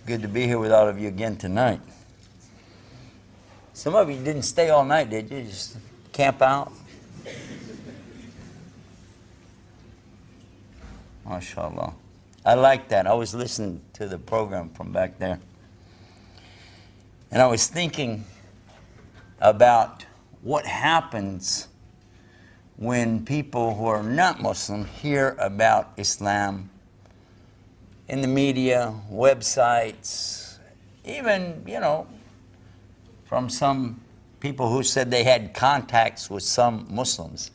Good to be here with all of you again tonight. Some of you didn't stay all night, did you? Just camp out? MashaAllah. I like that. I was listening to the program from back there. And I was thinking about what happens when people who are not Muslim hear about Islam in the media, websites, even, from some people who said they had contacts with some Muslims.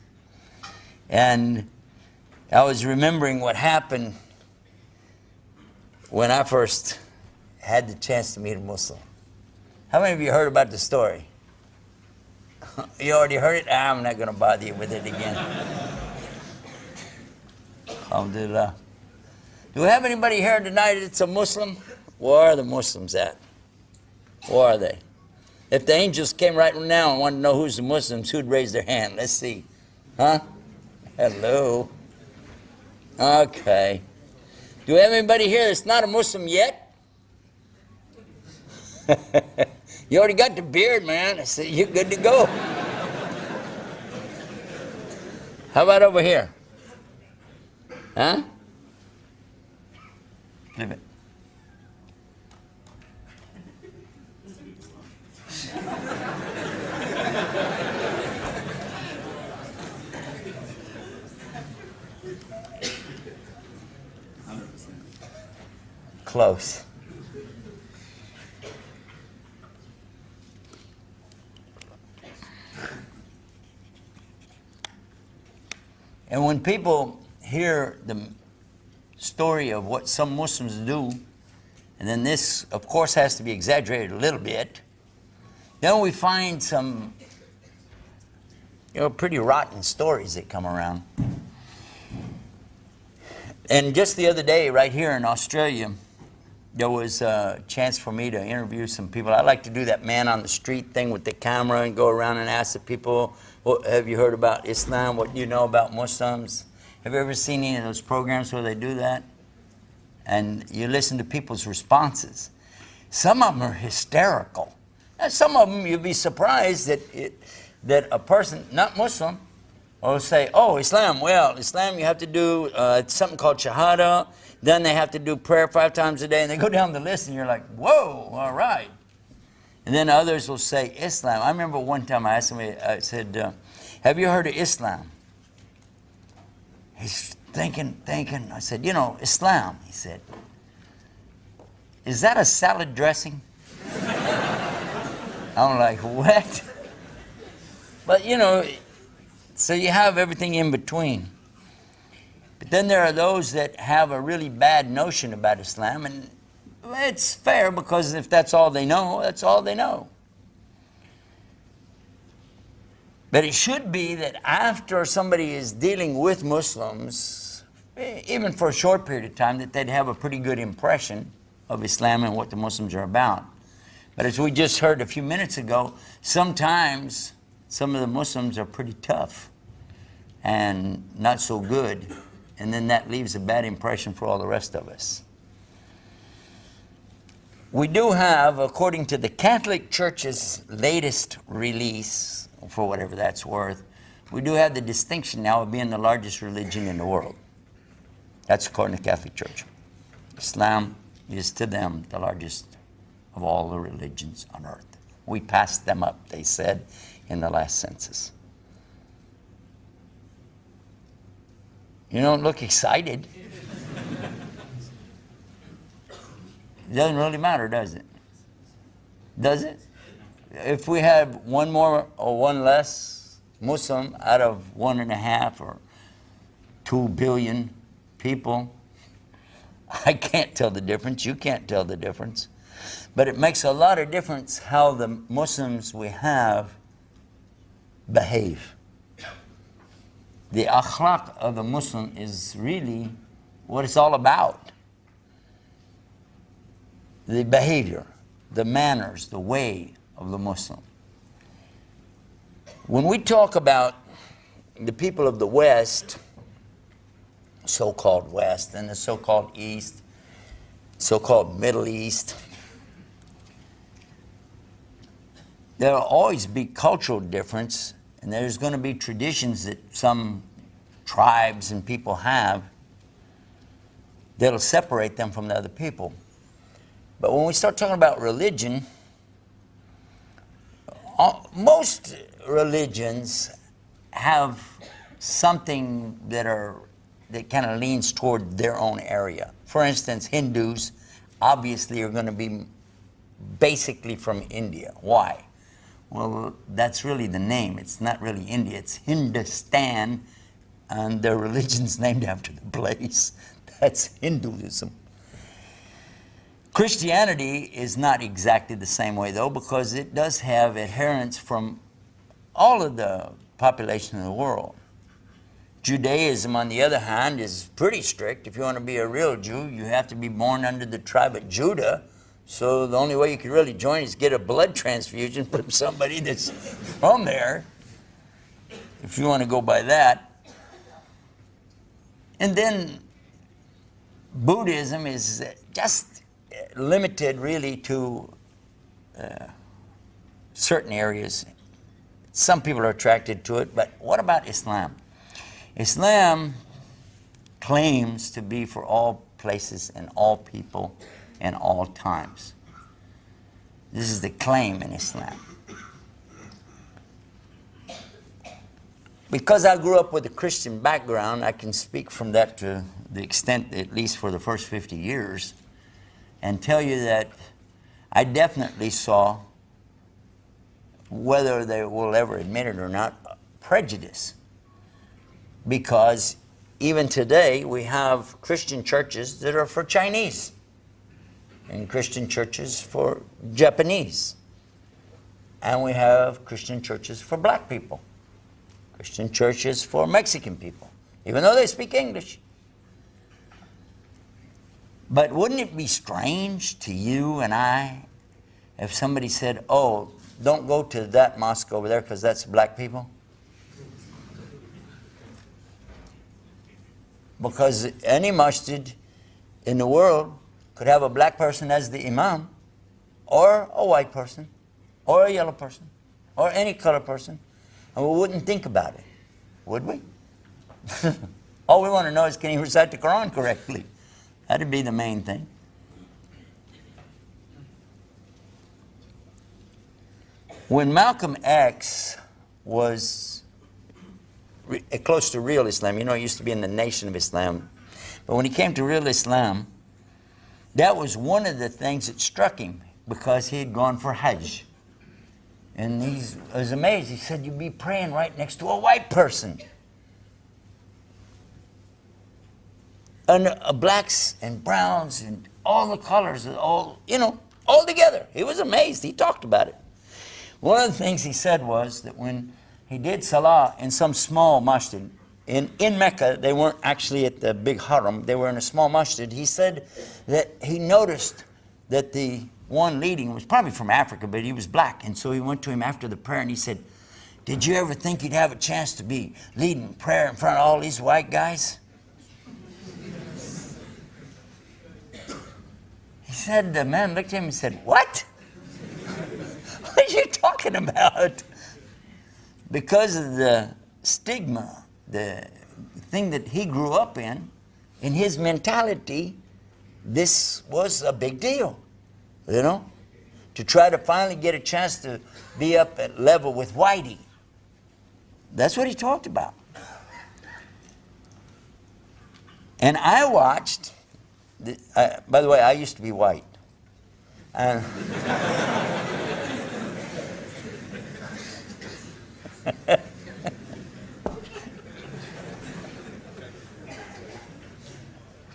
And I was remembering what happened when I first had the chance to meet a Muslim. How many of you heard about the story? You already heard it? I'm not going to bother you with it again. Alhamdulillah. Do we have anybody here tonight that's a Muslim? Where are the Muslims at? Where are they? If the angels came right now and wanted to know who's the Muslims, who'd raise their hand? Let's see. Huh? Hello. Okay. Do we have anybody here that's not a Muslim yet? You already got the beard, man. I said, you're good to go. How about over here? Huh? Leave it. Close. And when people hear the story of what some Muslims do, and then this, of course, has to be exaggerated a little bit, then we find some, pretty rotten stories that come around. And just the other day, right here in Australia, there was a chance for me to interview some people. I like to do that man on the street thing with the camera and go around and ask the people, have you heard about Islam? What do you know about Muslims? Have you ever seen any of those programs where they do that? And you listen to people's responses. Some of them are hysterical. And some of them you'll be surprised that a person, not Muslim, will say, oh, Islam, well, Islam you have to do something called Shahada, then they have to do prayer 5 times a day, and they go down the list and you're like, whoa, all right. And then others will say Islam. I remember one time I asked somebody, I said, have you heard of Islam? He's thinking. I said, Islam, he said, is that a salad dressing? I'm like, what? But so you have everything in between. But then there are those that have a really bad notion about Islam, and it's fair because if that's all they know, that's all they know. But it should be that after somebody is dealing with Muslims, even for a short period of time, that they'd have a pretty good impression of Islam and what the Muslims are about. But as we just heard a few minutes ago, sometimes some of the Muslims are pretty tough and not so good. And then that leaves a bad impression for all the rest of us. We do have, according to the Catholic Church's latest release, for whatever that's worth, we do have the distinction now of being the largest religion in the world. That's according to the Catholic Church. Islam is to them the largest of all the religions on earth. We passed them up, they said, in the last census. You don't look excited. It doesn't really matter, does it? Does it? If we had one more or one less Muslim out of 1.5 or 2 billion people, I can't tell the difference. You can't tell the difference. But it makes a lot of difference how the Muslims we have behave. The akhlaq of the Muslim is really what it's all about. The behavior, the manners, the way of the Muslim. When we talk about the people of the West, so-called West, and the so-called East, so-called Middle East. There will always be cultural difference, and there's going to be traditions that some tribes and people have that'll separate them from the other people. But when we start talking about religion, most religions have something that kind of leans toward their own area. For instance, Hindus obviously are going to be basically from India. Why? Well, that's really the name. It's not really India. It's Hindustan, and their religion's named after the place. That's Hinduism. Christianity is not exactly the same way, though, because it does have adherents from all of the population of the world. Judaism, on the other hand, is pretty strict. If you want to be a real Jew, you have to be born under the tribe of Judah. So the only way you could really join is get a blood transfusion from somebody that's from there, if you want to go by that. And then Buddhism is just limited really to certain areas. Some people are attracted to it, but what about Islam? Islam claims to be for all places and all people and all times. This is the claim in Islam. Because I grew up with a Christian background, I can speak from that to the extent, at least for the first 50 years, and tell you that I definitely saw, whether they will ever admit it or not, prejudice. Because even today we have Christian churches that are for Chinese, and Christian churches for Japanese, and we have Christian churches for black people, Christian churches for Mexican people, even though they speak English. But wouldn't it be strange to you and I if somebody said, oh, don't go to that mosque over there because that's black people? Because any masjid in the world could have a black person as the imam, or a white person, or a yellow person, or any color person, and we wouldn't think about it, would we? All we want to know is, can he recite the Quran correctly? That'd be the main thing. When Malcolm X was close to real Islam, you know, he used to be in the Nation of Islam, but when he came to real Islam, that was one of the things that struck him, because he had gone for Hajj. And he was amazed. He said, you'd be praying right next to a white person. And blacks and browns and all the colors, all, you know, all together. He was amazed. He talked about it. One of the things he said was that when he did Salah in some small masjid, in Mecca, they weren't actually at the big haram, they were in a small masjid. He said that he noticed that the one leading was probably from Africa, but he was black. And so he went to him after the prayer and he said, did you ever think you'd have a chance to be leading prayer in front of all these white guys? He said, the man looked at him and said, what? What are you talking about? Because of the stigma, the thing that he grew up in his mentality, this was a big deal, you know, to try to finally get a chance to be up at level with Whitey. That's what he talked about. And I watched, by the way, I used to be white.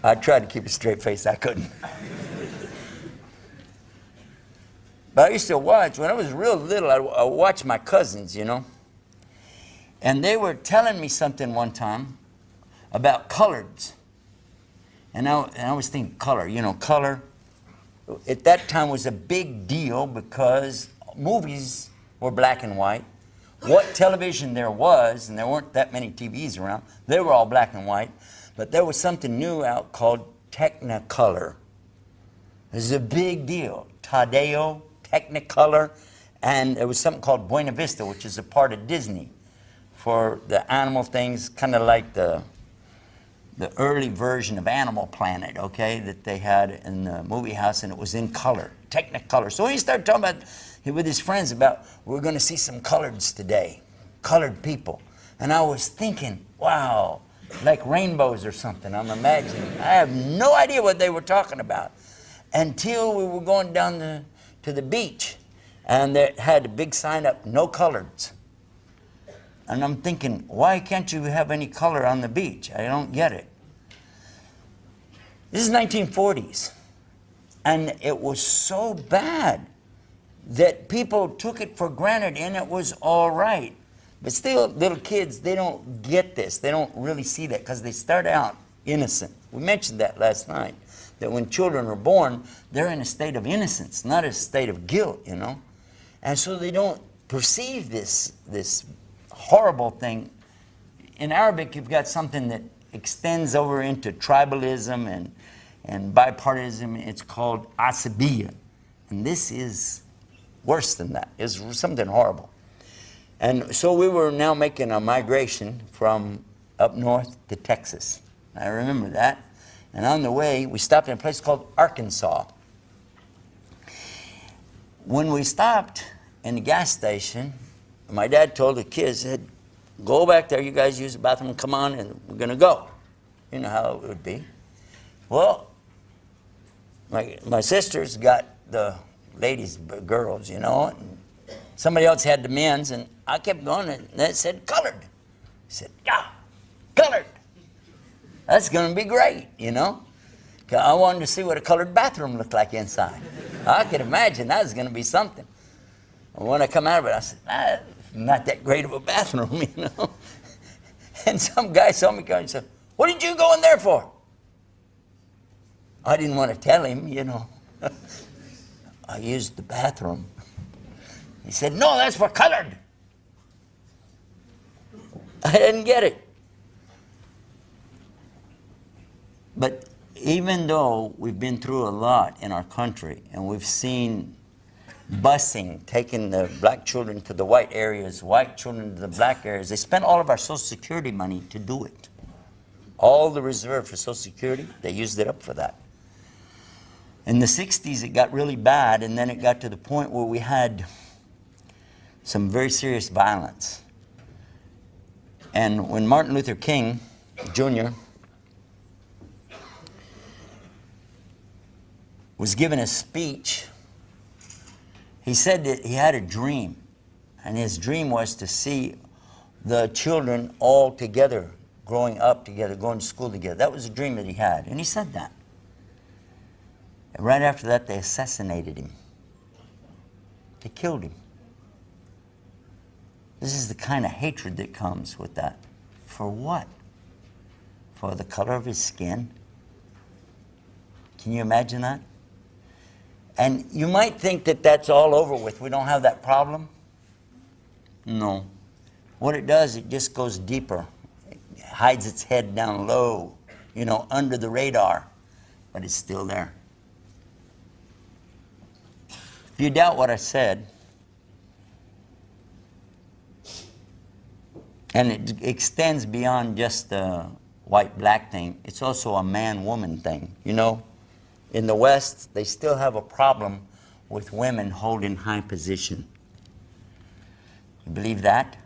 I tried to keep a straight face. I couldn't. But I used to watch, when I was real little, I watched my cousins, you know. And they were telling me something one time about coloreds. And I was thinking color, you know, color. At that time was a big deal because movies were black and white. What television there was, and there weren't that many TVs around, they were all black and white. But there was something new out called Technicolor. was a big deal. Tadeo, Technicolor, and there was something called Buena Vista, which is a part of Disney for the animal things, kind of like the early version of Animal Planet, okay, that they had in the movie house, and it was in color, Technicolor. So he started talking about with his friends about, we're going to see some coloreds today, colored people. And I was thinking, wow, like rainbows or something, I'm imagining. I have no idea what they were talking about until we were going down to the beach, and they had a big sign up, no coloreds. And I'm thinking, why can't you have any color on the beach? I don't get it. This is 1940s. And it was so bad that people took it for granted and it was all right. But still, little kids, they don't get this. They don't really see that because they start out innocent. We mentioned that last night, that when children are born, they're in a state of innocence, not a state of guilt, you know. And so they don't perceive this horrible thing. In Arabic, you've got something that extends over into tribalism and bipartisan. It's called asabiya. And this is worse than that. It's something horrible. And so we were now making a migration from up north to Texas. I remember that. And on the way, we stopped in a place called Arkansas. When we stopped in the gas station, my dad told the kids, said, go back there, you guys use the bathroom, come on, and we're going to go. You know how it would be. Well, my sisters got the ladies, girls, you know, and somebody else had the men's, and I kept going, and it said colored. I said, yeah, colored. That's going to be great, you know. 'Cause I wanted to see what a colored bathroom looked like inside. I could imagine that was going to be something. And when I come out of it, I said, not that great of a bathroom, you know. And some guy saw me go and said, what did you go in there for? I didn't want to tell him, you know. I used the bathroom. He said, no, that's for colored. I didn't get it. But even though we've been through a lot in our country, and we've seen busing, taking the black children to the white areas, white children to the black areas, they spent all of our Social Security money to do it. All the reserve for Social Security, they used it up for that. In the 60s, it got really bad, and then it got to the point where we had some very serious violence. And when Martin Luther King Jr. was given a speech, he said that he had a dream, and his dream was to see the children all together, growing up together, going to school together. That was a dream that he had, and he said that. And right after that, they assassinated him. They killed him. This is the kind of hatred that comes with that. For what? For the color of his skin? Can you imagine that? And you might think that that's all over with. We don't have that problem. No. What it does, it just goes deeper. It hides its head down low, you know, under the radar, but it's still there. If you doubt what I said, and it extends beyond just the white-black thing, it's also a man-woman thing. You know, in the West, they still have a problem with women holding high position. You believe that?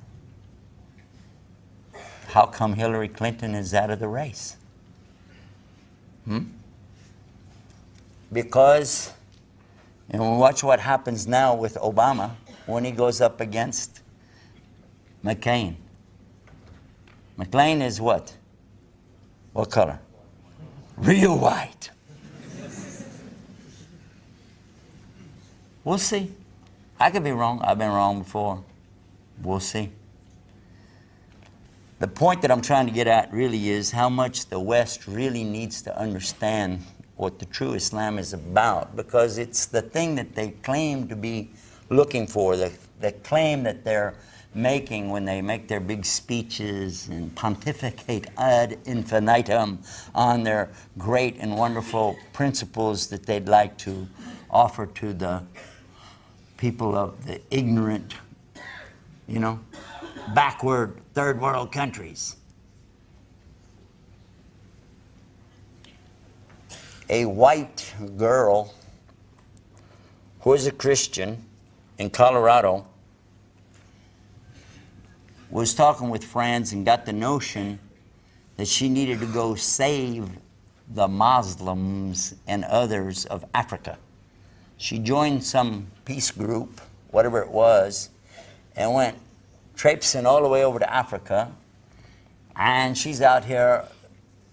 How come Hillary Clinton is out of the race? Because, and watch what happens now with Obama when he goes up against McCain. McCain is what? What color? Real white. We'll see. I could be wrong. I've been wrong before. We'll see. The point that I'm trying to get at really is how much the West really needs to understand what the true Islam is about, because it's the thing that they claim to be looking for, the claim that they're making when they make their big speeches and pontificate ad infinitum on their great and wonderful principles that they'd like to offer to the people of the ignorant, you know, backward third world countries. A white girl who is a Christian in Colorado was talking with friends and got the notion that she needed to go save the Muslims and others of Africa. She joined some peace group, whatever it was, and went traipsing all the way over to Africa. And she's out here,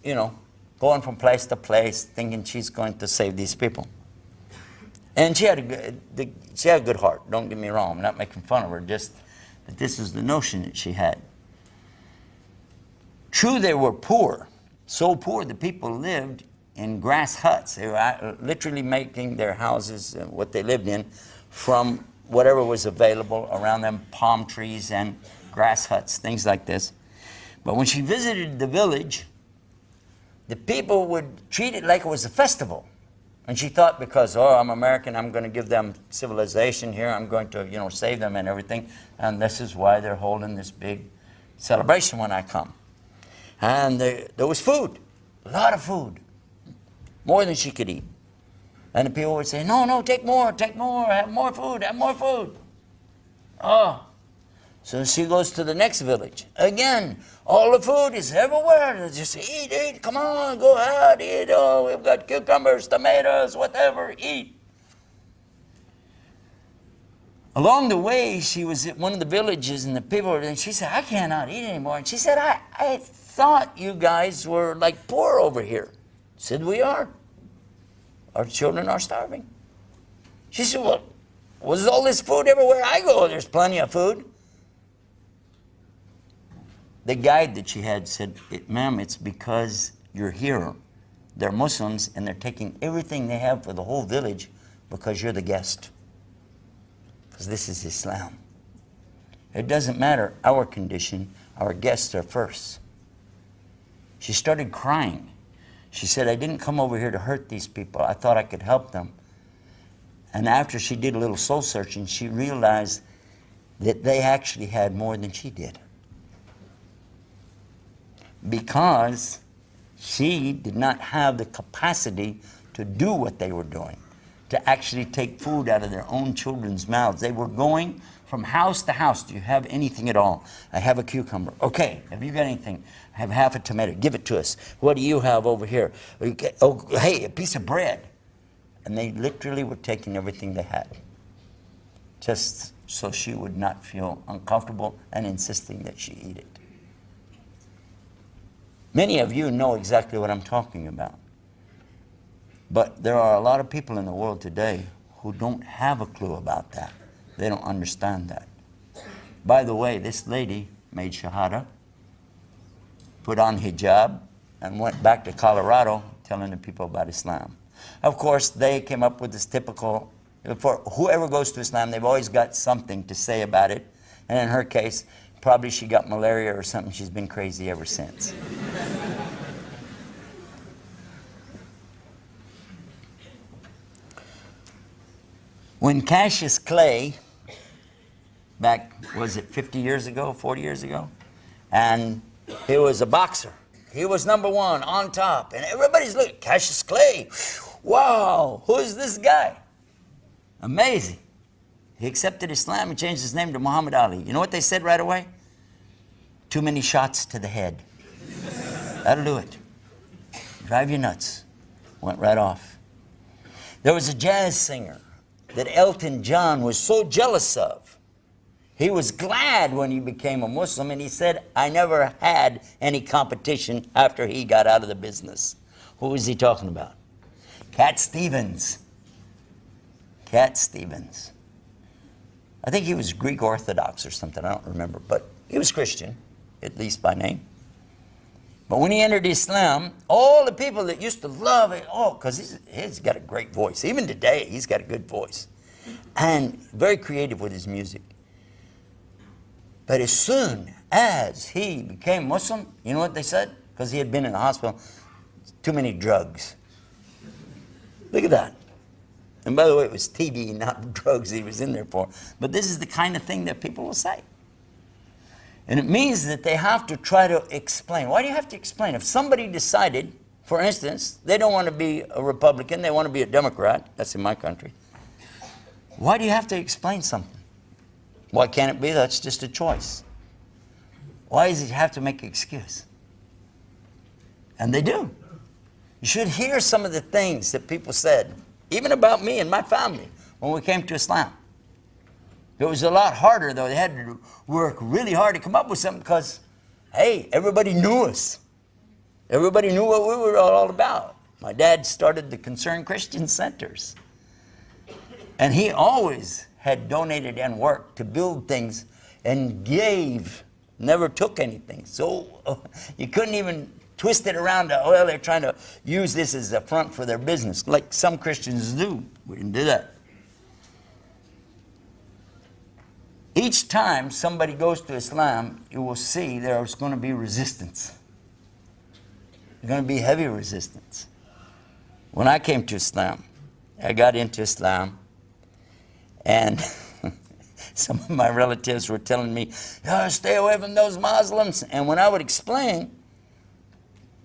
you know, going from place to place, thinking she's going to save these people. And she had a good heart, don't get me wrong. I'm not making fun of her, just that this is the notion that she had. True, they were poor, so poor that people lived in grass huts. They were literally making their houses, what they lived in, from whatever was available around them, palm trees and grass huts, things like this. But when she visited the village, the people would treat it like it was a festival. And she thought, because, oh, I'm American, I'm going to give them civilization here, I'm going to, you know, save them and everything. And this is why they're holding this big celebration when I come. And there was food, a lot of food, more than she could eat. And the people would say, no, no, take more, have more food, have more food. Oh. So she goes to the next village. Again, all the food is everywhere. Just eat, come on, go ahead, eat. Oh, we've got cucumbers, tomatoes, whatever, eat. Along the way, she was at one of the villages, and the people were, and she said, I cannot eat anymore. And she said, I thought you guys were like poor over here. I said, we are. Our children are starving. She said, well, was all this food everywhere I go? There's plenty of food. The guide that she had said, ma'am, it's because you're here. They're Muslims, and they're taking everything they have for the whole village because you're the guest. Because this is Islam. It doesn't matter our condition. Our guests are first. She started crying. She said, I didn't come over here to hurt these people. I thought I could help them. And after she did a little soul searching, she realized that they actually had more than she did. Because she did not have the capacity to do what they were doing, to actually take food out of their own children's mouths. They were going from house to house. Do you have anything at all? I have a cucumber. Okay, have you got anything? I have half a tomato. Give it to us. What do you have over here? Oh, hey, a piece of bread. And they literally were taking everything they had, just so she would not feel uncomfortable and insisting that she eat it. Many of you know exactly what I'm talking about. But there are a lot of people in the world today who don't have a clue about that. They don't understand that. By the way, this lady made Shahada, put on hijab, and went back to Colorado telling the people about Islam. Of course, they came up with this typical, for whoever goes to Islam, they've always got something to say about it. And in her case, probably she got malaria or something. She's been crazy ever since. When Cassius Clay, back, was it 50 years ago, 40 years ago? And he was a boxer. He was number one, on top. And everybody's looking, Cassius Clay. Wow, who is this guy? Amazing. He accepted Islam and changed his name to Muhammad Ali. You know what they said right away? Too many shots to the head. That'll do it. Drive you nuts. Went right off. There was a jazz singer that Elton John was so jealous of. He was glad when he became a Muslim, and he said, I never had any competition after he got out of the business. Who was he talking about? Cat Stevens. Cat Stevens. I think he was Greek Orthodox or something, I don't remember, but he was Christian, at least by name. But when he entered Islam, all the people that used to love it, oh, because he's got a great voice. Even today, he's got a good voice. And very creative with his music. But as soon as he became Muslim, you know what they said? Because he had been in the hospital, too many drugs. Look at that. And by the way, it was TB, not drugs he was in there for. But this is the kind of thing that people will say. And it means that they have to try to explain. Why do you have to explain? If somebody decided, for instance, they don't want to be a Republican, they want to be a Democrat, that's in my country, why do you have to explain something? Why can't it be that's just a choice? Why does it have to make an excuse? And they do. You should hear some of the things that people said, even about me and my family, when we came to Islam. It was a lot harder, though. They had to work really hard to come up with something because, hey, everybody knew us. Everybody knew what we were all about. My dad started the Concerned Christian Centers. And he always had donated and worked to build things and gave, never took anything. So you couldn't even twist it around to, well, they're trying to use this as a front for their business, like some Christians do. We didn't do that. Each time somebody goes to Islam, you will see there's going to be resistance. There's going to be heavy resistance. When I came to Islam, I got into Islam, and some of my relatives were telling me, oh, stay away from those Muslims. And when I would explain,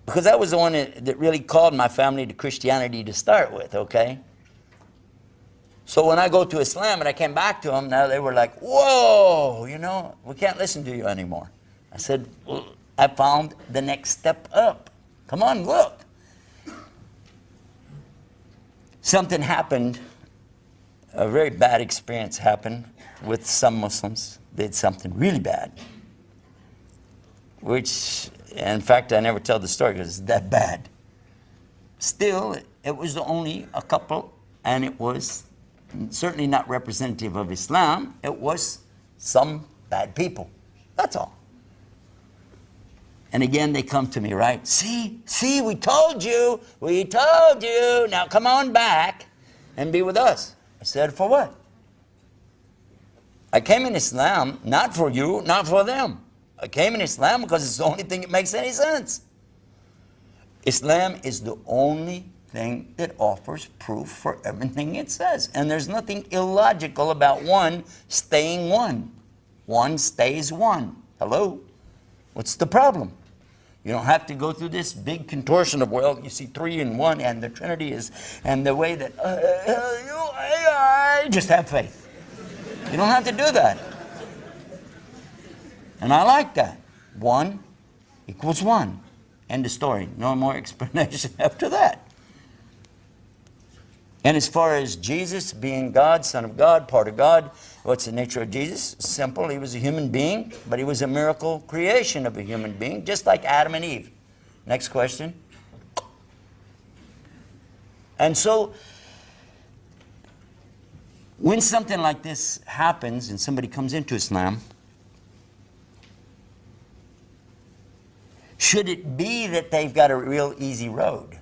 because I was the one that really called my family to Christianity to start with, okay? So when I go to Islam and I came back to them, now they were like, whoa, you know, we can't listen to you anymore. I said, well, I found the next step up. Come on, look. Something happened, a very bad experience happened with some Muslims. They did something really bad, which, in fact, I never tell the story because it's that bad. Still, it was only a couple, and it was certainly not representative of Islam. It was some bad people. That's all. And again, they come to me, right? See, we told you. Now come on back and be with us. I said, for what? I came in Islam not for you, not for them. I came in Islam because it's the only thing that makes any sense. Islam is the only thing that offers proof for everything it says. And there's nothing illogical about one staying one. One stays one. Hello? What's the problem? You don't have to go through this big contortion of, well, you see 3 in 1 and the Trinity is, and the way that, just have faith. You don't have to do that. And I like that. 1 equals 1. End of story. No more explanation after that. And as far as Jesus being God, Son of God, part of God, what's the nature of Jesus? Simple. He was a human being, but he was a miracle creation of a human being, just like Adam and Eve. Next question. And so, when something like this happens and somebody comes into Islam, should it be that they've got a real easy road?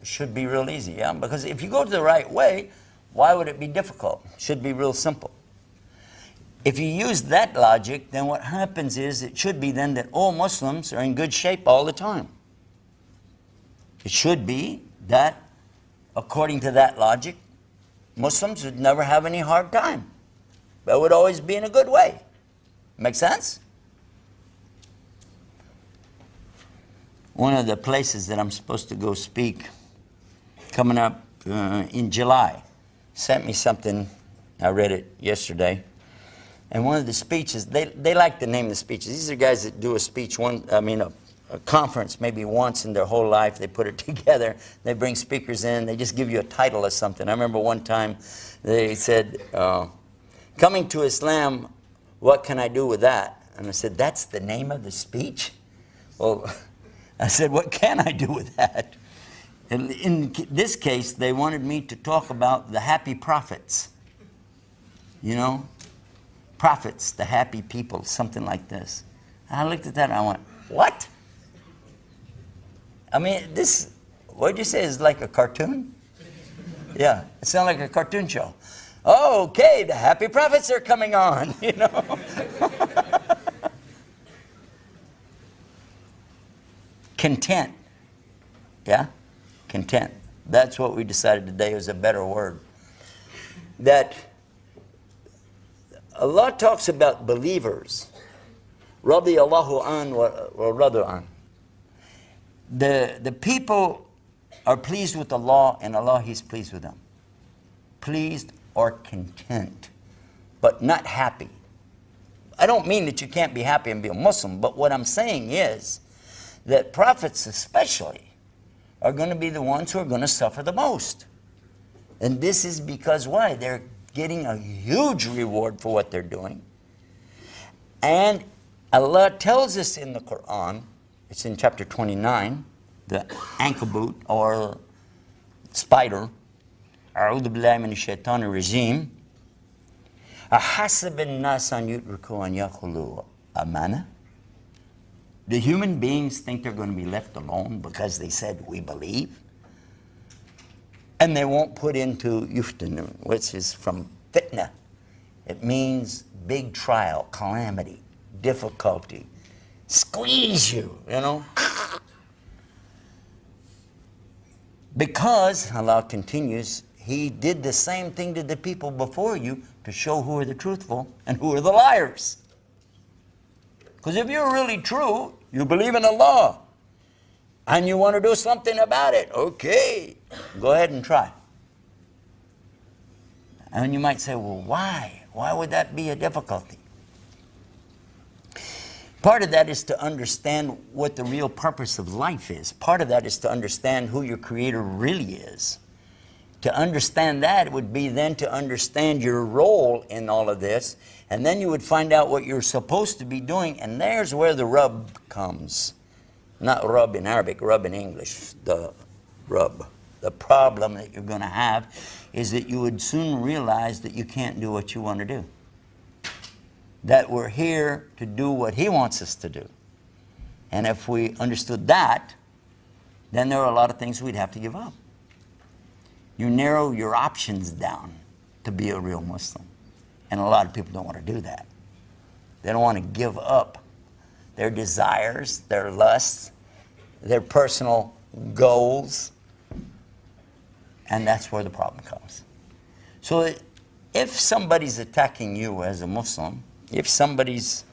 It should be real easy, yeah? Because if you go to the right way, why would it be difficult? It should be real simple. If you use that logic, then what happens is it should be then that all Muslims are in good shape all the time. It should be that, according to that logic, Muslims would never have any hard time. That would always be in a good way. Make sense? One of the places that I'm supposed to go speak coming up in July sent me something. I read it yesterday. And one of the speeches, they like to name the speeches. These are guys that do a speech, a conference maybe once in their whole life. They put it together. They bring speakers in. They just give you a title of something. I remember one time they said, coming to Islam, what can I do with that? And I said, that's the name of the speech? Well, I said, what can I do with that? And in this case, they wanted me to talk about the happy prophets. You know? Prophets, the happy people, something like this. And I looked at that and I went, what? I mean, this, what did you say, is like a cartoon? Yeah, it sounded like a cartoon show. Oh, okay, the happy prophets are coming on, you know. content. Yeah? Content. That's what we decided today was a better word. That Allah talks about believers. Radiyallahu an wa radu an. The people are pleased with Allah, and Allah, He's pleased with them. Pleased or content, but not happy. I don't mean that you can't be happy and be a Muslim, but what I'm saying is that prophets especially are going to be the ones who are going to suffer the most. And this is because why? They're getting a huge reward for what they're doing. And Allah tells us in the Quran, it's in chapter 29, the ankabut or spider, أعوذ بالله من الشيطان الرجيم أحسب الناس أن يتركوا أن يقولوا آمنا. Do human beings think they're going to be left alone because they said we believe? And they won't put into yuftanu, which is from fitna. It means big trial, calamity, difficulty, squeeze you, you know. Because, Allah continues, He did the same thing to the people before you to show who are the truthful and who are the liars. Because if you're really true, you believe in Allah, and you want to do something about it, okay, go ahead and try. And you might say, well, why? Why would that be a difficulty? Part of that is to understand what the real purpose of life is. Part of that is to understand who your Creator really is. To understand that would be then to understand your role in all of this, and then you would find out what you're supposed to be doing, and there's where the rub comes. Not rub in Arabic, rub in English, the rub. The problem that you're going to have is that you would soon realize that you can't do what you want to do. That we're here to do what He wants us to do. And if we understood that, then there are a lot of things we'd have to give up. You narrow your options down to be a real Muslim. And a lot of people don't want to do that. They don't want to give up their desires, their lusts, their personal goals. And that's where the problem comes. So if somebody's attacking you as a Muslim, if somebody's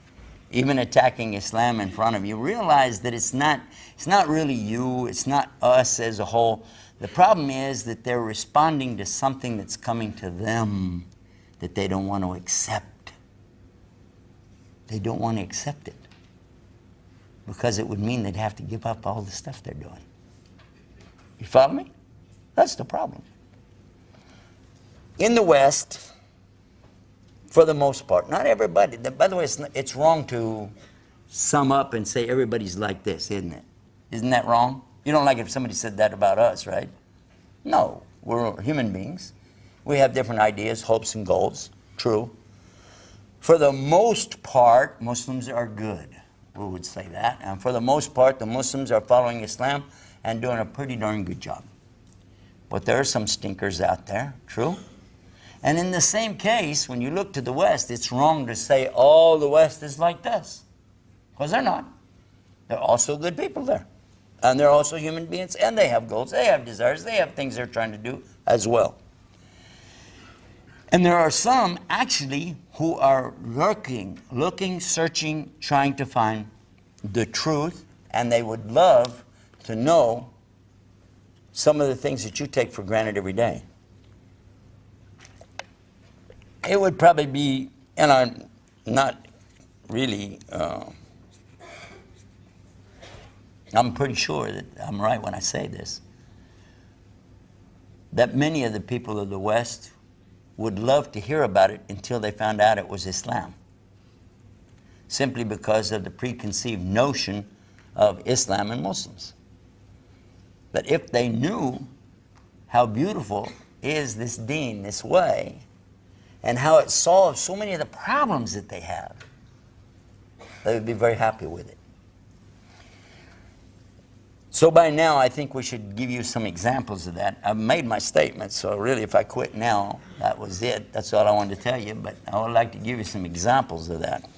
even attacking Islam in front of you, realize that it's not really you, it's not us as a whole. The problem is that they're responding to something that's coming to them that they don't want to accept. They don't want to accept it because it would mean they'd have to give up all the stuff they're doing. You follow me? That's the problem. In the West, for the most part, not everybody. By the way, it's wrong to sum up and say everybody's like this, isn't it? Isn't that wrong? You don't like it if somebody said that about us, right? No, we're human beings. We have different ideas, hopes, and goals. True. For the most part, Muslims are good. We would say that. And for the most part, the Muslims are following Islam and doing a pretty darn good job. But there are some stinkers out there. True. And in the same case, when you look to the West, it's wrong to say all the West is like this. Because they're not. There are also good people there. And they're also human beings, and they have goals, they have desires, they have things they're trying to do as well. And there are some, actually, who are looking, searching, trying to find the truth, and they would love to know some of the things that you take for granted every day. It would probably be, and I'm not really, I'm pretty sure that I'm right when I say this, that many of the people of the West would love to hear about it until they found out it was Islam. Simply because of the preconceived notion of Islam and Muslims. But if they knew how beautiful is this deen, this way, and how it solves so many of the problems that they have, they would be very happy with it. So by now, I think we should give you some examples of that. I've made my statement, so really if I quit now, that was it. That's all I wanted to tell you, but I would like to give you some examples of that.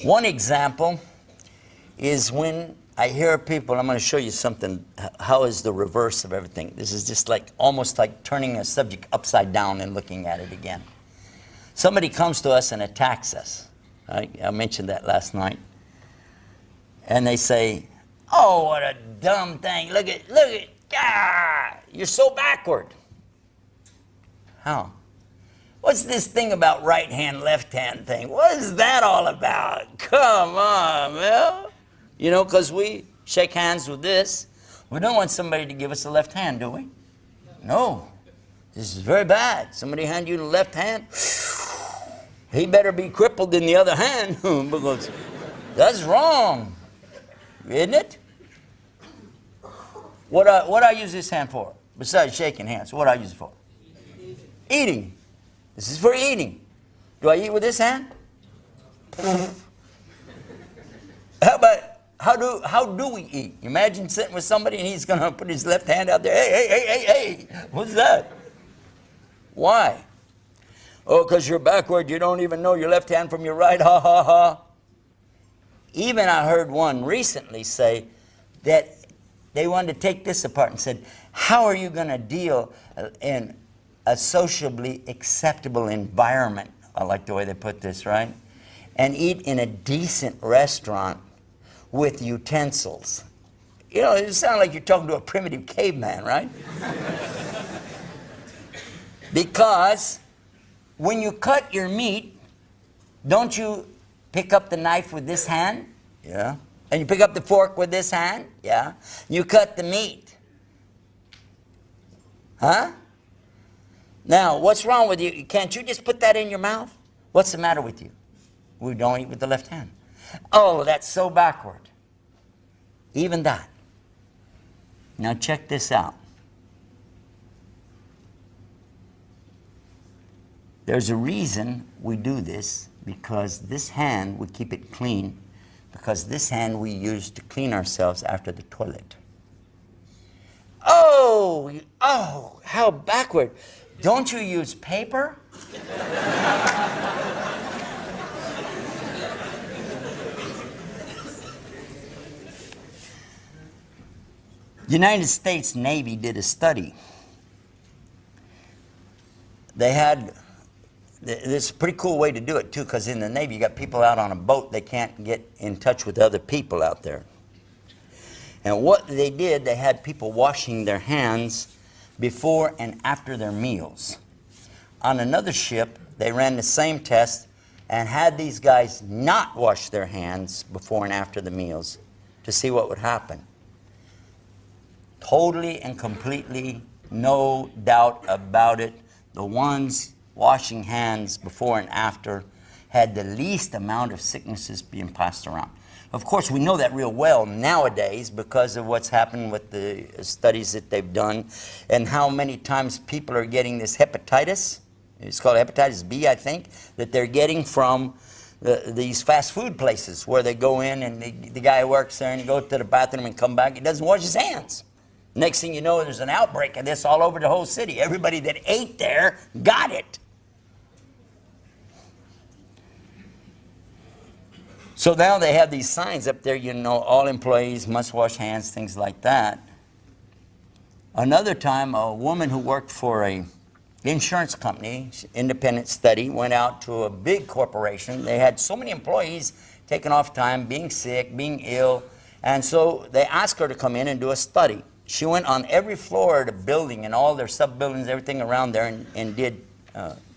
One example is when I hear people, I'm going to show you something, how is the reverse of everything. This is just like, almost like turning a subject upside down and looking at it again. Somebody comes to us and attacks us. I mentioned that last night. And they say, oh, what a dumb thing. Look at, you're so backward. How? What's this thing about right hand, left hand thing? What is that all about? Come on, Mel. You know, because we shake hands with this. We don't want somebody to give us a left hand, do we? No. This is very bad. Somebody hand you the left hand, he better be crippled in the other hand because that's wrong. Isn't it? What I use this hand for? Besides shaking hands, what I use it for? Eating. This is for eating. Do I eat with this hand? How do we eat? Imagine sitting with somebody and he's going to put his left hand out there. Hey. What's that? Why? Oh, because you're backward. You don't even know your left hand from your right. Ha, ha, ha. Even I heard one recently say that they wanted to take this apart and said, how are you going to deal in a sociably acceptable environment? I like the way they put this, right? And eat in a decent restaurant with utensils. You know, it sounds like you're talking to a primitive caveman, right? Because when you cut your meat, don't you pick up the knife with this hand? Yeah. And you pick up the fork with this hand? Yeah. You cut the meat. Huh? Now, what's wrong with you? Can't you just put that in your mouth? What's the matter with you? We don't eat with the left hand. Oh, that's so backward. Even that. Now check this out. There's a reason we do this, because this hand, we keep it clean, because this hand we use to clean ourselves after the toilet. Oh, how backward. Don't you use paper? United States Navy did a study. They had, this is a pretty cool way to do it too, because in the Navy you got people out on a boat, they can't get in touch with other people out there. And what they did, they had people washing their hands before and after their meals. On another ship, they ran the same test and had these guys not wash their hands before and after the meals to see what would happen. Totally and completely, no doubt about it, the ones washing hands before and after had the least amount of sicknesses being passed around. Of course, we know that real well nowadays because of what's happened with the studies that they've done and how many times people are getting this hepatitis. It's called hepatitis B, I think, that they're getting from these fast food places where they go in and the guy works there and he goes to the bathroom and come back, he doesn't wash his hands. Next thing you know, there's an outbreak of this all over the whole city. Everybody that ate there got it. So now they have these signs up there, you know, all employees must wash hands, things like that. Another time, a woman who worked for an insurance company, independent study, went out to a big corporation. They had so many employees taking off time, being sick, being ill, and so they asked her to come in and do a study. She went on every floor of the building and all their sub-buildings, everything around there, and did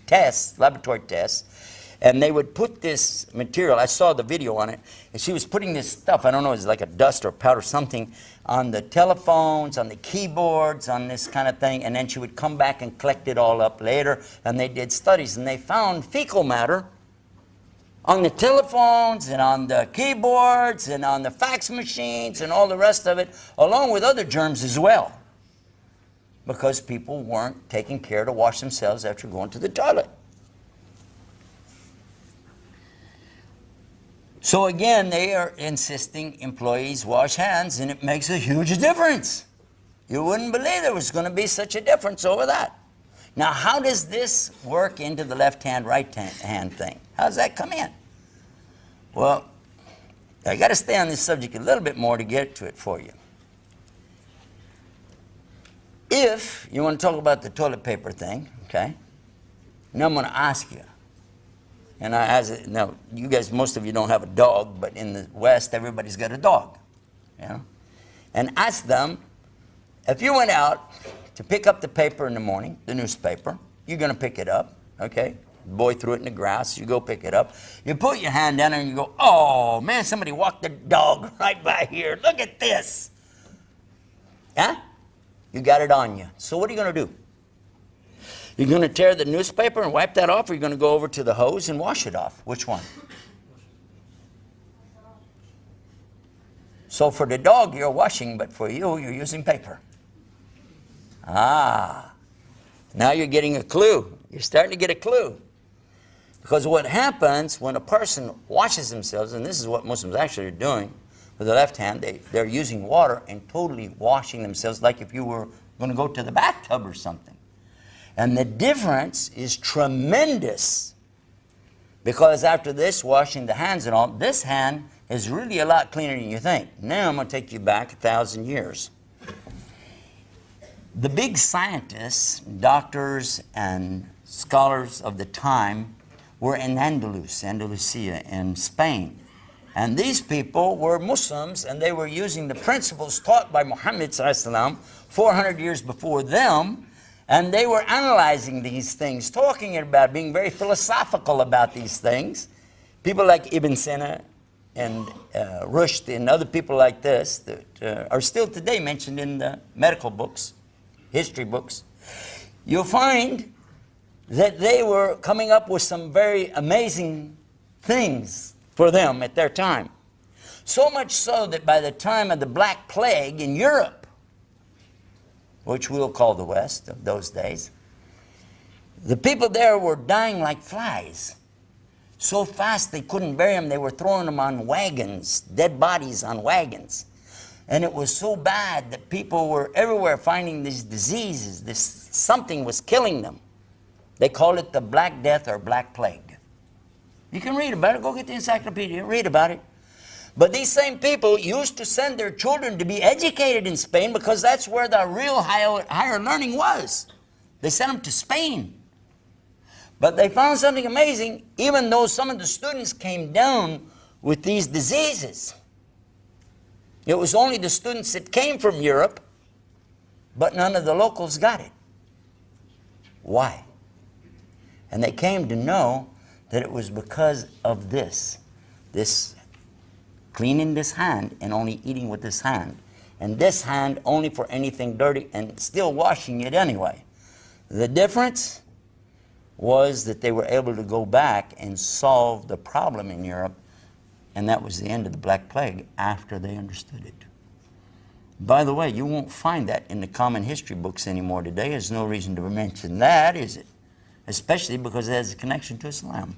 tests, laboratory tests. And they would put this material, I saw the video on it, and she was putting this stuff, I don't know, it's like a dust or powder or something, on the telephones, on the keyboards, on this kind of thing, and then she would come back and collect it all up later, and they did studies, and they found fecal matter on the telephones, and on the keyboards, and on the fax machines, and all the rest of it, along with other germs as well, because people weren't taking care to wash themselves after going to the toilet. So again, they are insisting employees wash hands, and it makes a huge difference. You wouldn't believe there was going to be such a difference over that. Now, how does this work into the left hand, right hand thing? How does that come in? Well, I got to stay on this subject a little bit more to get to it for you. If you want to talk about the toilet paper thing, okay, now I'm going to ask you. And now, you guys, most of you don't have a dog, but in the West, everybody's got a dog. You know? And ask them, if you went out to pick up the paper in the morning, the newspaper, you're going to pick it up, okay? The boy threw it in the grass, you go pick it up. You put your hand down there and you go, oh, man, somebody walked the dog right by here. Look at this. Huh? You got it on you. So what are you going to do? You're going to tear the newspaper and wipe that off, or you're going to go over to the hose and wash it off? Which one? So for the dog, you're washing, but for you, you're using paper. Ah, now you're getting a clue. You're starting to get a clue. Because what happens when a person washes themselves, and this is what Muslims actually are doing with the left hand, they're using water and totally washing themselves like if you were going to go to the bathtub or something. And the difference is tremendous. Because after this, washing the hands and all, this hand is really a lot cleaner than you think. Now I'm going to take you back 1,000 years. The big scientists, doctors, and scholars of the time were in Andalusia in Spain. And these people were Muslims, and they were using the principles taught by Muhammad 400 years before them, and they were analyzing these things, talking about, being very philosophical about these things. People like Ibn Sina and Rushdie and other people like this that are still today mentioned in the medical books, history books. You'll find that they were coming up with some very amazing things for them at their time. So much so that by the time of the Black Plague in Europe, which we'll call the West of those days, the people there were dying like flies. So fast they couldn't bury them, they were throwing them on wagons, dead bodies on wagons. And it was so bad that people were everywhere finding these diseases. Something was killing them. They called it the Black Death or Black Plague. You can read about it. Go get the encyclopedia, read about it. But these same people used to send their children to be educated in Spain because that's where the real higher learning was. They sent them to Spain. But they found something amazing, even though some of the students came down with these diseases. It was only the students that came from Europe, but none of the locals got it. Why? And they came to know that it was because of this cleaning this hand and only eating with this hand, and this hand only for anything dirty and still washing it anyway. The difference was that they were able to go back and solve the problem in Europe, and that was the end of the Black Plague after they understood it. By the way, you won't find that in the common history books anymore today. There's no reason to mention that, is it? Especially because it has a connection to Islam.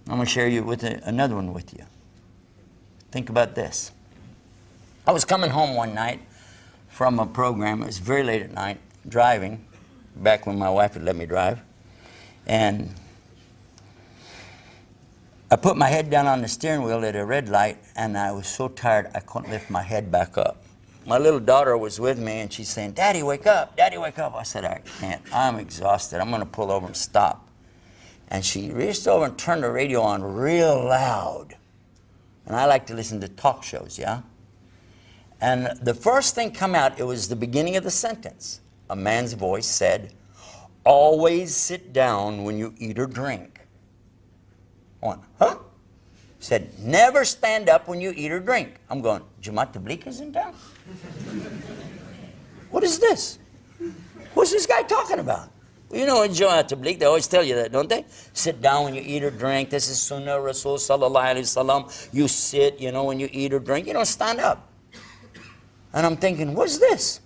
I'm going to share you with another one with you. Think about this. I was coming home one night from a program. It was very late at night, driving, back when my wife would let me drive. And I put my head down on the steering wheel at a red light, and I was so tired I couldn't lift my head back up. My little daughter was with me, and she's saying, "Daddy, wake up. Daddy, wake up." I said, "I can't. I'm exhausted. I'm going to pull over and stop." And she reached over and turned the radio on real loud. And I like to listen to talk shows, yeah? And the first thing come out, it was the beginning of the sentence. A man's voice said, "Always sit down when you eat or drink." One, huh? Said, "Never stand up when you eat or drink." I'm going, Jamaat Tabligh is in town? What is this? What's this guy talking about? Well, you know, in Jamaat Tabligh, they always tell you that, don't they? Sit down when you eat or drink. This is Sunnah Rasul Sallallahu Alaihi Wasallam. You sit, you know, when you eat or drink. You don't stand up. And I'm thinking, what's this?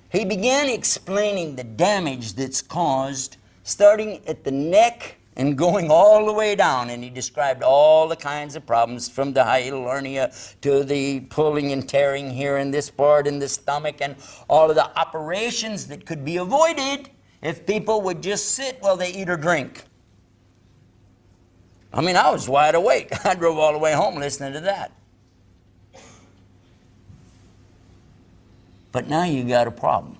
He began explaining the damage that's caused, starting at the neck and going all the way down. And he described all the kinds of problems, from the hiatal hernia to the pulling and tearing here in this part in the stomach, and all of the operations that could be avoided if people would just sit while they eat or drink. I mean, I was wide awake. I drove all the way home listening to that. But now you got a problem.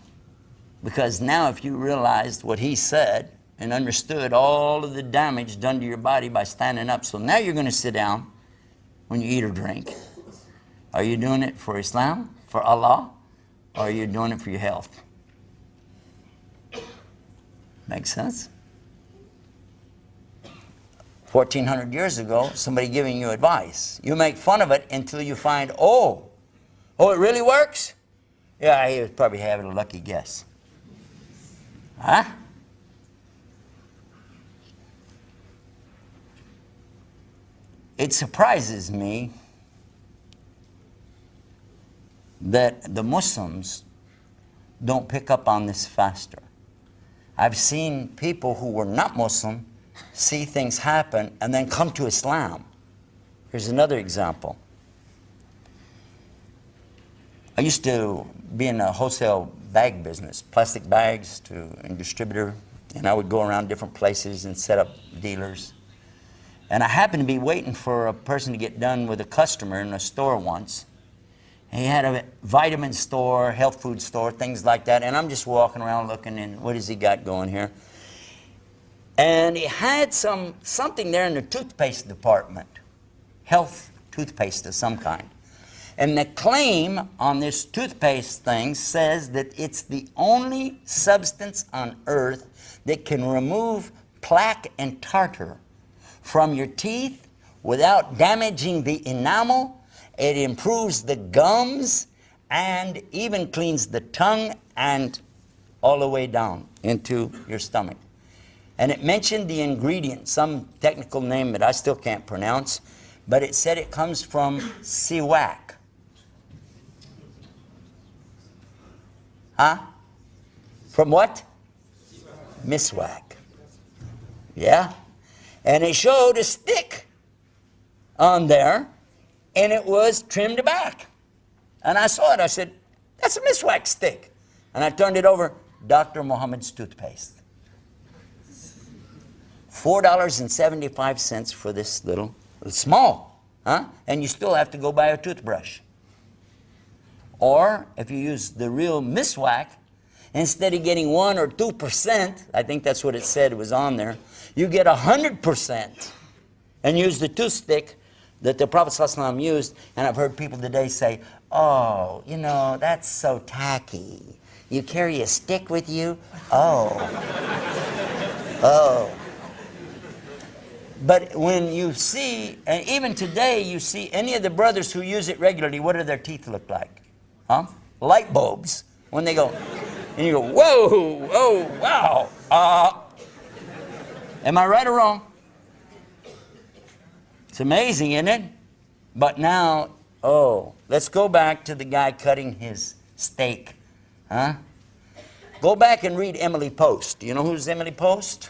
Because now if you realized what he said and understood all of the damage done to your body by standing up, so now you're going to sit down when you eat or drink. Are you doing it for Islam, for Allah, or are you doing it for your health? Makes sense? 1,400 years ago, somebody giving you advice. You make fun of it until you find, oh, it really works? Yeah, he was probably having a lucky guess. Huh? It surprises me that the Muslims don't pick up on this faster. I've seen people who were not Muslim see things happen and then come to Islam. Here's another example. I used to be in a wholesale bag business, plastic bags and distributor, and I would go around different places and set up dealers. And I happened to be waiting for a person to get done with a customer in a store once. He had a vitamin store, health food store, things like that, and I'm just walking around looking, and what has he got going here? And he had something there in the toothpaste department, health toothpaste of some kind. And the claim on this toothpaste thing says that it's the only substance on earth that can remove plaque and tartar from your teeth without damaging the enamel. It improves the gums and even cleans the tongue and all the way down into your stomach. And it mentioned the ingredient, some technical name that I still can't pronounce, but it said it comes from siwak. Huh? From what? Miswak. Yeah? And it showed a stick on there, and it was trimmed back. And I saw it. I said, that's a miswak stick. And I turned it over, Dr. Muhammad's toothpaste. $4.75 for this little, small, huh? And you still have to go buy a toothbrush. Or if you use the real miswak, instead of getting 1 or 2%, I think that's what it said was on there, you get 100% and use the toothstick that the Prophet ﷺ used. And I've heard people today say, oh, you know, that's so tacky. You carry a stick with you? Oh. Oh. But when you see, and even today you see any of the brothers who use it regularly, what do their teeth look like? Huh? Light bulbs. When they go, and you go, whoa, oh, wow. Am I right or wrong? It's amazing, isn't it? But now, let's go back to the guy cutting his steak. Huh? Go back and read Emily Post. Do you know who's Emily Post?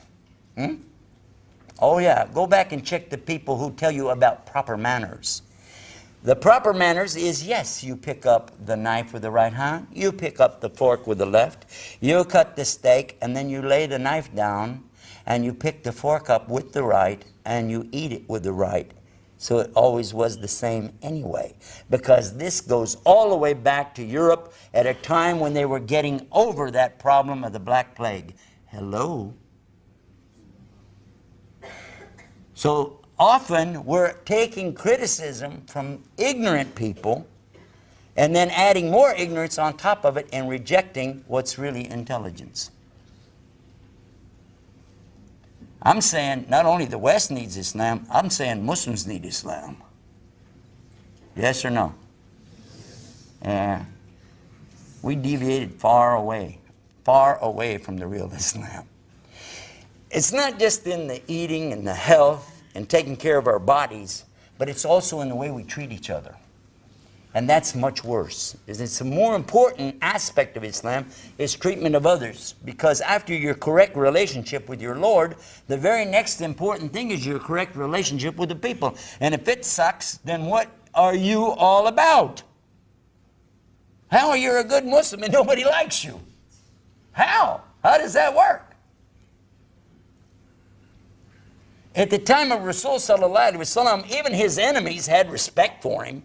Oh yeah, go back and check the people who tell you about proper manners. The proper manners is, yes, you pick up the knife with the right hand, you pick up the fork with the left, you cut the steak, and then you lay the knife down, and you pick the fork up with the right, and you eat it with the right. So it always was the same anyway, because this goes all the way back to Europe at a time when they were getting over that problem of the Black Plague. Hello? So often we're taking criticism from ignorant people and then adding more ignorance on top of it and rejecting what's really intelligence. I'm saying not only the West needs Islam, I'm saying Muslims need Islam. Yes or no? Yeah. We deviated far away from the real Islam. It's not just in the eating and the health and taking care of our bodies, but it's also in the way we treat each other. And that's much worse. It's a more important aspect of Islam is treatment of others. Because after your correct relationship with your Lord, the very next important thing is your correct relationship with the people. And if it sucks, then what are you all about? How are you a good Muslim and nobody likes you? How? How does that work? At the time of Rasul sallallahu alaihi wasallam, even his enemies had respect for him.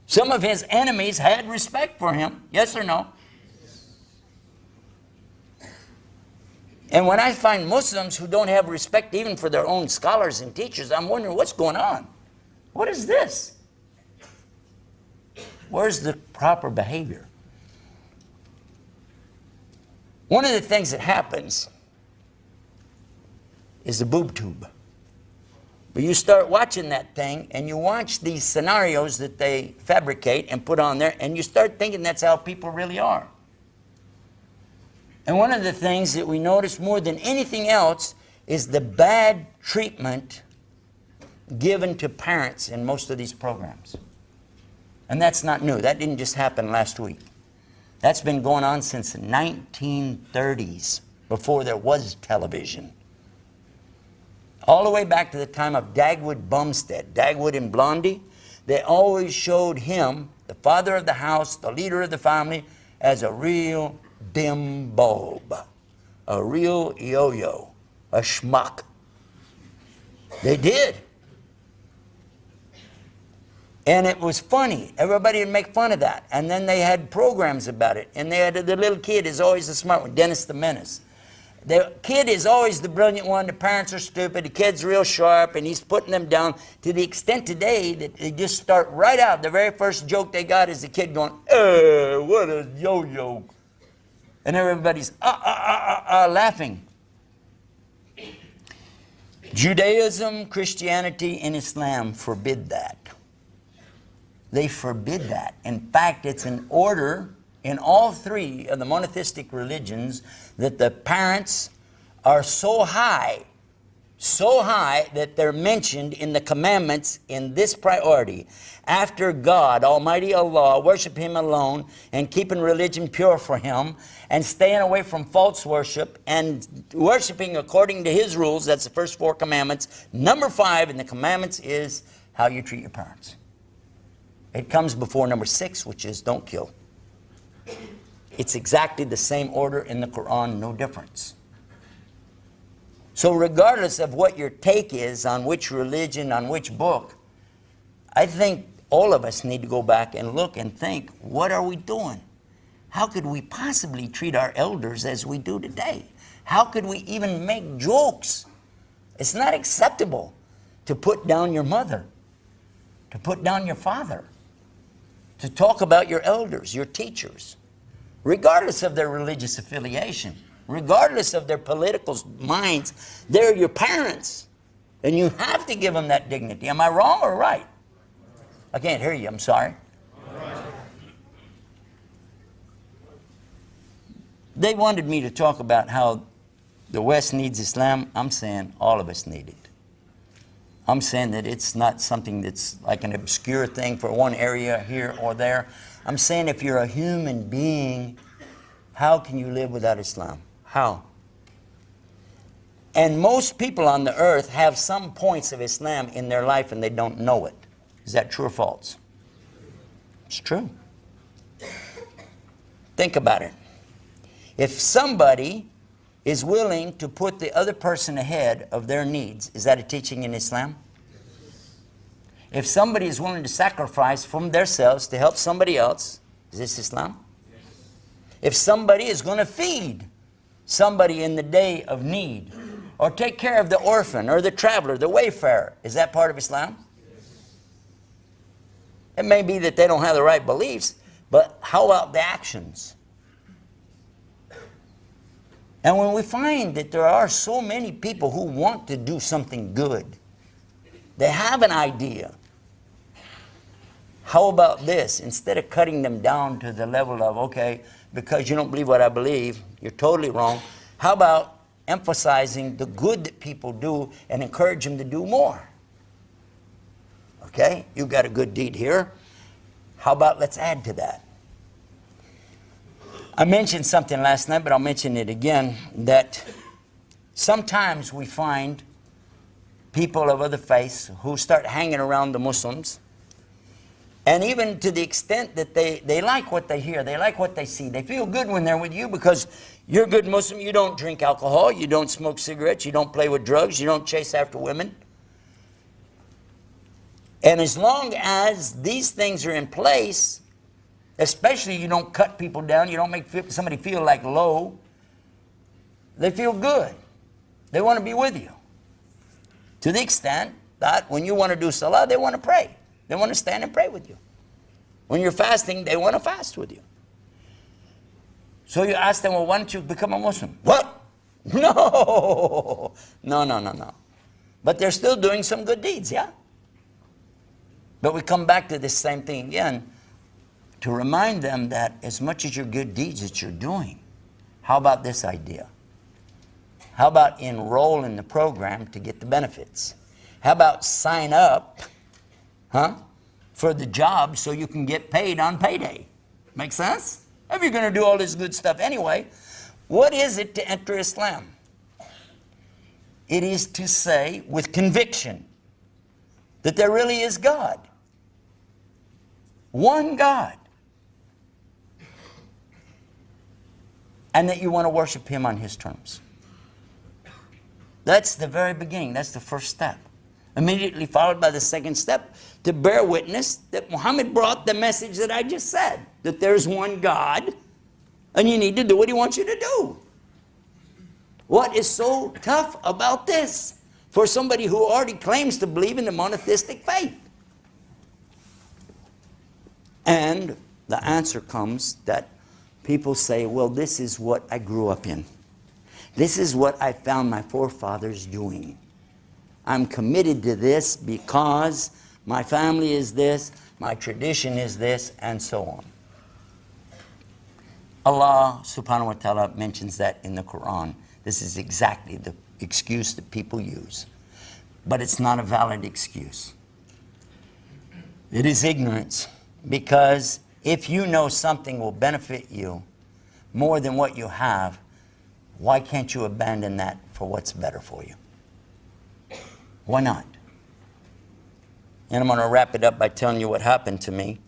Some of his enemies had respect for him. Yes or no? And when I find Muslims who don't have respect even for their own scholars and teachers, I'm wondering what's going on. What is this? Where's the proper behavior? One of the things that happens is the boob tube. But you start watching that thing and you watch these scenarios that they fabricate and put on there, and you start thinking that's how people really are. And one of the things that we notice more than anything else is the bad treatment given to parents in most of these programs. And that's not new. That didn't just happen last week. That's been going on since the 1930s, before there was television. All the way back to the time of Dagwood Bumstead, Dagwood and Blondie, they always showed him, the father of the house, the leader of the family, as a real dim bulb, a real yo-yo, a schmuck. They did. And it was funny. Everybody would make fun of that. And then they had programs about it. And they had the little kid is always the smart one, Dennis the Menace. The kid is always the brilliant one. The parents are stupid. The kid's real sharp, and he's putting them down to the extent today that they just start right out. The very first joke they got is the kid going, what a yo-yo. And everybody's laughing. Judaism, Christianity, and Islam forbid that. They forbid that. In fact, it's an order in all three of the monotheistic religions that the parents are so high that they're mentioned in the commandments in this priority. After God, Almighty Allah, worship Him alone and keeping religion pure for Him and staying away from false worship and worshiping according to His rules. That's the first 4 commandments. Number 5 in the commandments is how you treat your parents. It comes before number 6, which is don't kill. It's exactly the same order in the Quran, no difference. So regardless of what your take is on which religion, on which book, I think all of us need to go back and look and think, what are we doing? How could we possibly treat our elders as we do today? How could we even make jokes? It's not acceptable to put down your mother, to put down your father, to talk about your elders, your teachers, regardless of their religious affiliation, regardless of their political minds. They're your parents, and you have to give them that dignity. Am I wrong or right? I can't hear you, I'm sorry. They wanted me to talk about how the West needs Islam. I'm saying all of us need it. I'm saying that it's not something that's like an obscure thing for one area here or there. I'm saying if you're a human being, how can you live without Islam? How? And most people on the earth have some points of Islam in their life and they don't know it. Is that true or false? It's true. Think about it. If somebody is willing to put the other person ahead of their needs, is that a teaching in Islam? If somebody is willing to sacrifice from themselves to help somebody else, is this Islam? If somebody is going to feed somebody in the day of need, or take care of the orphan, or the traveler, the wayfarer, is that part of Islam? It may be that they don't have the right beliefs, but how about the actions? And when we find that there are so many people who want to do something good, they have an idea. How about this? Instead of cutting them down to the level of, okay, because you don't believe what I believe, you're totally wrong. How about emphasizing the good that people do and encourage them to do more? Okay, you got a good deed here. How about let's add to that? I mentioned something last night, but I'll mention it again, that sometimes we find people of other faiths who start hanging around the Muslims, And even to the extent that they like what they hear, they like what they see. They feel good when they're with you because you're a good Muslim. You don't drink alcohol, you don't smoke cigarettes, you don't play with drugs, you don't chase after women. And as long as these things are in place, especially you don't cut people down, you don't make somebody feel like low, they feel good. They want to be with you. To the extent that when you want to do salah, they want to pray. They want to stand and pray with you. When you're fasting, they want to fast with you. So you ask them, well, why don't you become a Muslim? What? No. No. But they're still doing some good deeds, yeah? But we come back to this same thing again to remind them that as much as your good deeds that you're doing, how about this idea? How about enroll in the program to get the benefits? How about sign up, for the job so you can get paid on payday? Make sense? If you're going to do all this good stuff anyway, what is it to enter Islam? It is to say with conviction that there really is God. One God. And that you want to worship Him on His terms. That's the very beginning. That's the first step. Immediately followed by the second step, to bear witness that Muhammad brought the message that I just said, that there's one God, and you need to do what He wants you to do. What is so tough about this for somebody who already claims to believe in the monotheistic faith? And the answer comes that people say, well, this is what I grew up in. This is what I found my forefathers doing. I'm committed to this because my family is this, my tradition is this, and so on. Allah subhanahu wa ta'ala mentions that in the Quran. This is exactly the excuse that people use. But it's not a valid excuse. It is ignorance. Because if you know something will benefit you more than what you have, why can't you abandon that for what's better for you? Why not? And I'm going to wrap it up by telling you what happened to me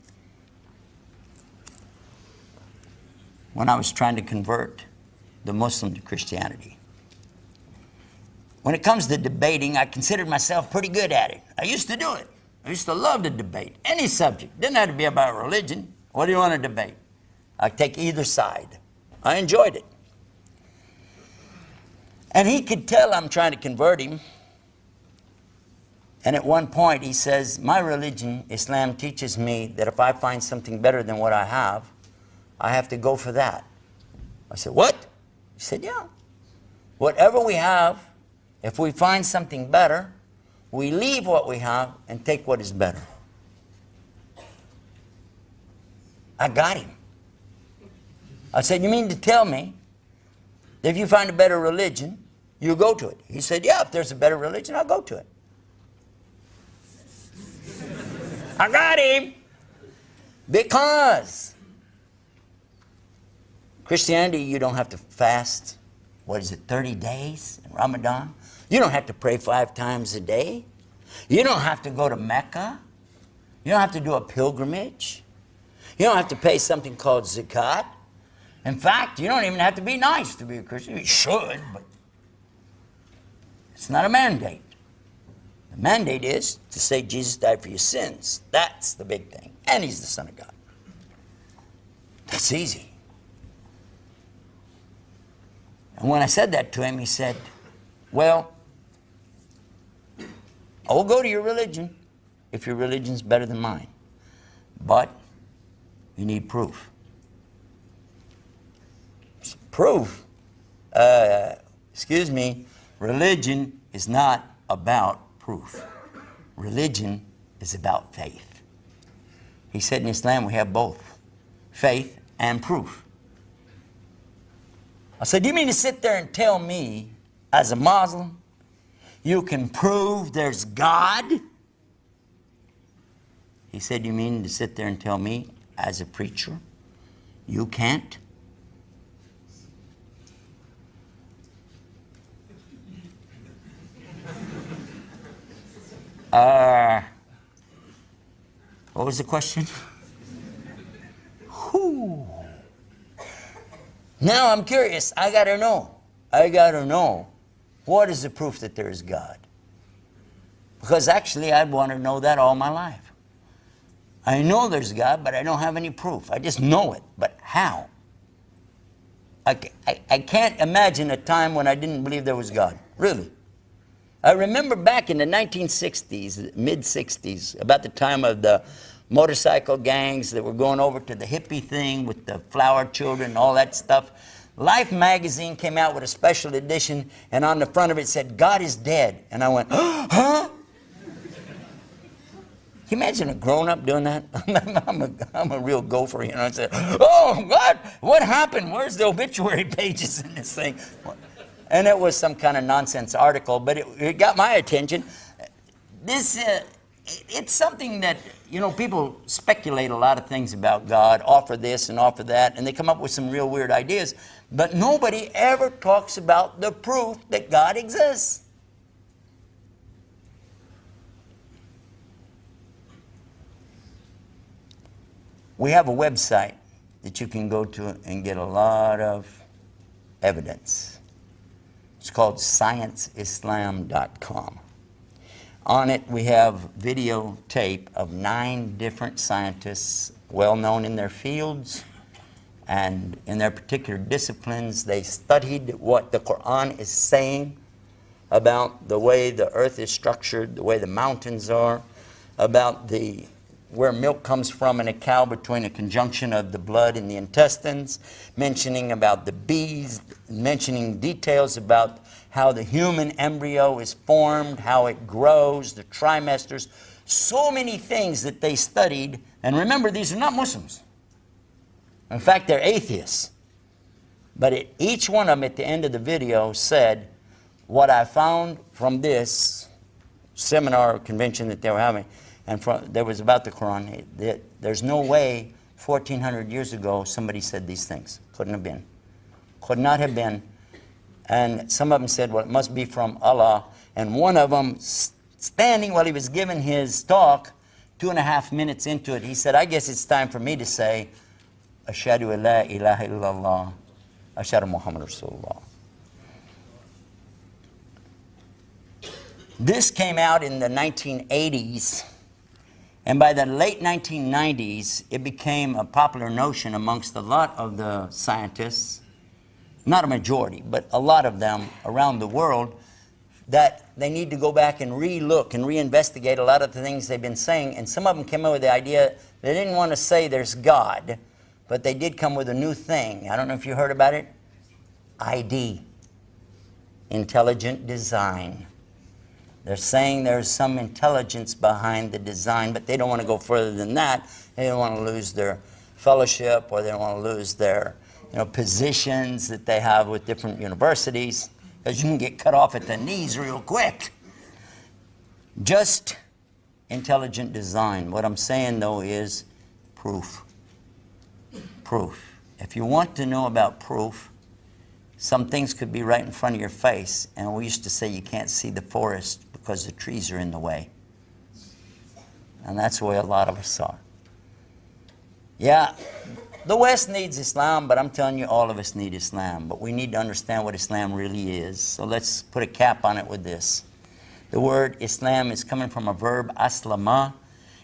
when I was trying to convert the Muslim to Christianity. When it comes to debating, I considered myself pretty good at it. I used to do it. I used to love to debate any subject. Didn't have to be about religion. What do you want to debate? I take either side. I enjoyed it. And he could tell I'm trying to convert him. And at one point he says, my religion, Islam, teaches me that if I find something better than what I have to go for that. I said, what? He said, yeah. Whatever we have, if we find something better, we leave what we have and take what is better. I got him. I said, you mean to tell me that if you find a better religion, you go to it? He said, yeah, if there's a better religion, I'll go to it. I got him. Because Christianity, you don't have to fast, 30 days in Ramadan? You don't have to pray 5 times a day. You don't have to go to Mecca. You don't have to do a pilgrimage. You don't have to pay something called zakat. In fact, you don't even have to be nice to be a Christian. You should, but it's not a mandate. The mandate is to say Jesus died for your sins. That's the big thing. And He's the Son of God. That's easy. And when I said that to him, he said, well, I will go to your religion if your religion's better than mine. But you need proof. Proof? Excuse me, religion is not about proof. Religion is about faith. He said in Islam we have both, faith and proof. I said, do you mean to sit there and tell me, as a Muslim, you can prove there's God? He said, you mean to sit there and tell me, as a preacher, you can't? What was the question? Whew. Now I'm curious. I got to know. I got to know. What is the proof that there is God? Because actually, I'd want to know that all my life. I know there's God, but I don't have any proof. I just know it. But how? I can't imagine a time when I didn't believe there was God. Really. I remember back in the 1960s, mid-60s, about the time of the motorcycle gangs that were going over to the hippie thing with the flower children and all that stuff. Life magazine came out with a special edition, and on the front of it said, God is dead. And I went, huh? Can you imagine a grown-up doing that? I'm a real gopher, you know. I said, oh, God, what happened? Where's the obituary pages in this thing? And it was some kind of nonsense article, but it got my attention. It's something that, you know, people speculate a lot of things about God, offer this and offer that, and they come up with some real weird ideas, but nobody ever talks about the proof that God exists. We have a website that you can go to and get a lot of evidence. It's called ScienceIslam.com. On it, we have videotape of 9 different scientists, well known in their fields and in their particular disciplines. They studied what the Quran is saying about the way the earth is structured, the way the mountains are, about where milk comes from in a cow between a conjunction of the blood and the intestines, mentioning about the bees, mentioning details about how the human embryo is formed, how it grows, the trimesters, so many things that they studied. And remember, these are not Muslims. In fact, they're atheists. But each one of them at the end of the video said, what I found from this seminar or convention that they were having, and there was about the Quran, there's no way 1,400 years ago somebody said these things. Couldn't have been. Could not have been. And some of them said, well, it must be from Allah. And one of them, standing while he was giving his talk, 2.5 minutes into it, he said, I guess it's time for me to say, Ashhadu an la ilaha illallah, Ashhadu Muhammad Rasulullah. This came out in the 1980s. And by the late 1990s, it became a popular notion amongst a lot of the scientists, not a majority, but a lot of them around the world, that they need to go back and re-look and reinvestigate a lot of the things they've been saying. And some of them came up with the idea, they didn't want to say there's God, but they did come with a new thing. I don't know if you heard about it. ID, intelligent design. They're saying there's some intelligence behind the design, but they don't want to go further than that. They don't want to lose their fellowship, or they don't want to lose their positions that they have with different universities, because you can get cut off at the knees real quick. Just intelligent design. What I'm saying, though, is proof. Proof. If you want to know about proof, some things could be right in front of your face, and we used to say you can't see the forest because the trees are in the way. And that's the way a lot of us are. Yeah, the West needs Islam, but I'm telling you, all of us need Islam. But we need to understand what Islam really is. So let's put a cap on it with this. The word Islam is coming from a verb, aslama,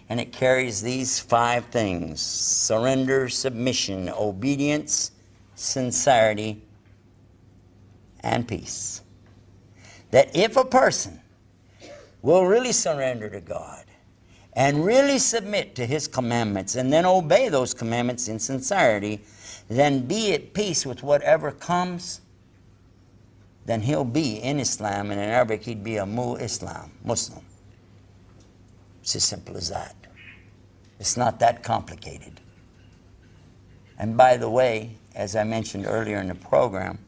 and it carries these 5 things: surrender, submission, obedience, sincerity, and peace. That if a person will really surrender to God and really submit to His commandments and then obey those commandments in sincerity, then be at peace with whatever comes, then he'll be in Islam, and in Arabic he'd be a Islam, Muslim. It's as simple as that. It's not that complicated. And by the way, as I mentioned earlier in the program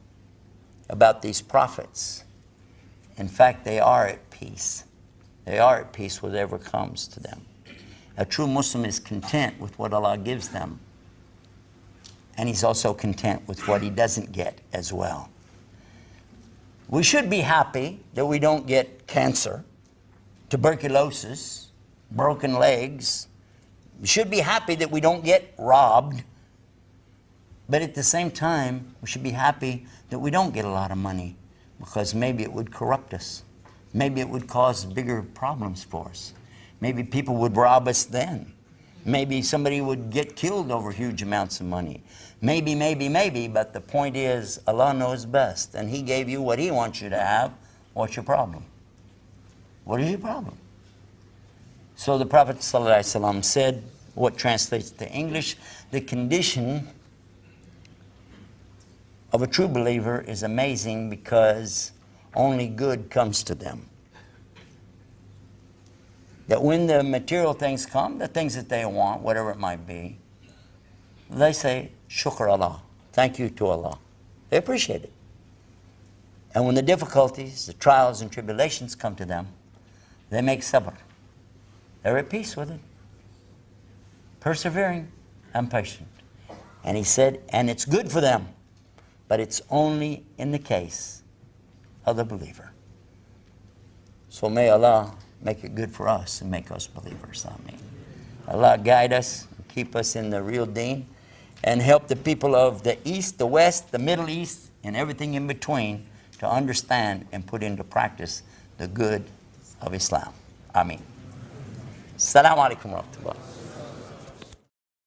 about these prophets, in fact, they are at peace. They are at peace with whatever comes to them. A true Muslim is content with what Allah gives them, and he's also content with what he doesn't get as well. We should be happy that we don't get cancer, tuberculosis, broken legs, We should be happy that we don't get robbed. But at the same time, we should be happy that we don't get a lot of money, because maybe it would corrupt us. Maybe it would cause bigger problems for us. Maybe people would rob us then. Maybe somebody would get killed over huge amounts of money. Maybe, but the point is, Allah knows best, and He gave you what He wants you to have. What's your problem? What is your problem? So the Prophet ﷺ said, what translates to English, the condition of a true believer is amazing because only good comes to them. That when the material things come, the things that they want, whatever it might be, they say, Shukr Allah, thank you to Allah. They appreciate it. And when the difficulties, the trials and tribulations come to them, they make sabr. They're at peace with it. Persevering and patient. And he said, and it's good for them, but it's only in the case of the believer. So may Allah make it good for us and make us believers. Amen. Allah guide us, keep us in the real deen, and help the people of the East, the West, the Middle East, and everything in between to understand and put into practice the good of Islam. Ameen. Assalamu alaikum wa rahmatullah.